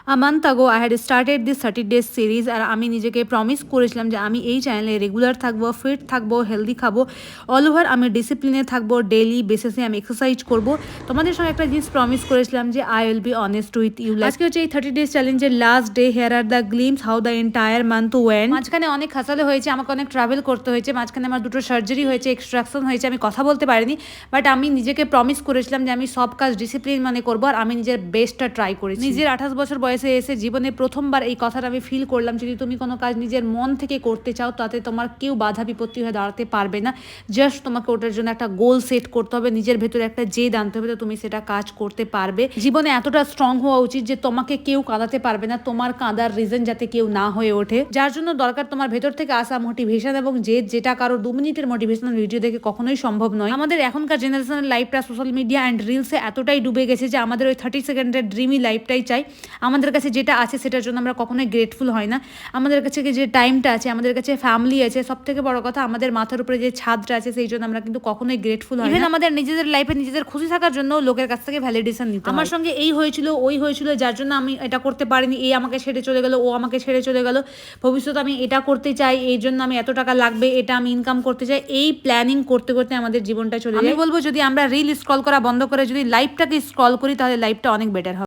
A month ago I had started this 30 days series আর আমি নিজেকে promise করেছিলাম যে আমি এই চ্যানেলে রেগুলার থাকবো, ফিট থাকবো, হেলদি খাবো, অল ওভার আমি ডিসিপ্লিনে থাকবো, ডেইলি বেসিসে আমি এক্সারসাইজ করবো। তোমাদের সঙ্গে একটা জিনিস প্রমিস করেছিলাম যে I will be honest with you. আজকে হচ্ছে এই 30 ডেজ চ্যালেঞ্জের last day. Here are the glimpse how the entire month went. মাঝখানে অনেক হাসালে হয়েছে, আমাকে অনেক ট্রাভেল করতে হয়েছে, মাঝখানে আমার দুটো সার্জারি হয়েছে, এক্সট্রাকশন হয়েছে, আমি কথা বলতে পারিনি, বাট আমি নিজেকে প্রমিস করেছিলাম যে আমি সব কাজ ডিসিপ্লিন মানে করবো আর আমি নিজের বেস্টটা ট্রাই করেছি। নিজের 28 বছর বয়সে এসে জীবনে প্রথমবার এই কথাটা আমি ফিল করলাম, যদি তুমি কোনো কাজ নিজের মন থেকে করতে চাও তাতে তোমার কেউ বাধা বিপত্তি হয়ে দাঁড়াতে পারবে না। জাস্ট তোমাকে ওটার জন্য একটা গোল সেট করতে হবে, নিজের ভেতরে একটা জেদ আনতে হবে, তুমি সেটা কাজ করতে পারবে। জীবনে এতটা স্ট্রং হওয়া উচিত যে তোমাকে কেউ কাঁদাতে পারবে না, তোমার কাঁদার রিজন যাতে কেউ না হয়ে ওঠে। যার জন্য দরকার তোমার ভেতর থেকে আসা মোটিভেশন এবং জেদ, যেটা কারো 2 মিনিটের মোটিভেশনাল ভিডিও দেখে কখনোই সম্ভব নয়। আমাদের এখনকার জেনারেশনের লাইফটা সোশ্যাল মিডিয়া অ্যান্ড রিলসে এতটাই ডুবে গেছে যে আমাদের ওই 30 সেকেন্ডের ড্রিমি লাইফটাই চাই। আমাদের কাছে যেটা আছে সেটার জন্য আমরা কখনোই গ্রেটফুল হয় না। আমাদের কাছে যে টাইমটা আছে, আমাদের কাছে ফ্যামিলি আছে, সব থেকে বড় কথা আমাদের মাথার উপরে যে ছাদটা আছে, সেই জন্য আমরা কিন্তু কখনোই গ্রেটফুল হয় না। আমাদের নিজেদের লাইফে নিজেদের খুশি থাকার জন্য লোকের কাছ থেকে ভ্যালিডেশন নিতে হয়। আমার সঙ্গে এই হয়েছিল, ওই হয়েছিল, যার জন্য আমি এটা করতে পারিনি, এই আমাকে ছেড়ে চলে গেল, ও আমাকে ছেড়ে চলে গেল, ভবিষ্যতে আমি এটা করতে চাই, এই জন্য আমি এত টাকা লাগবে, এটা আমি ইনকাম করতে চাই, এই প্ল্যানিং করতে করতে আমাদের জীবনটা চলে যায়। আমি বলবো যদি আমরা রিল স্ক্রল করা বন্ধ করে যদি লাইফটাকে স্ক্রল করি তাহলে লাইফটা অনেক বেটার হবে।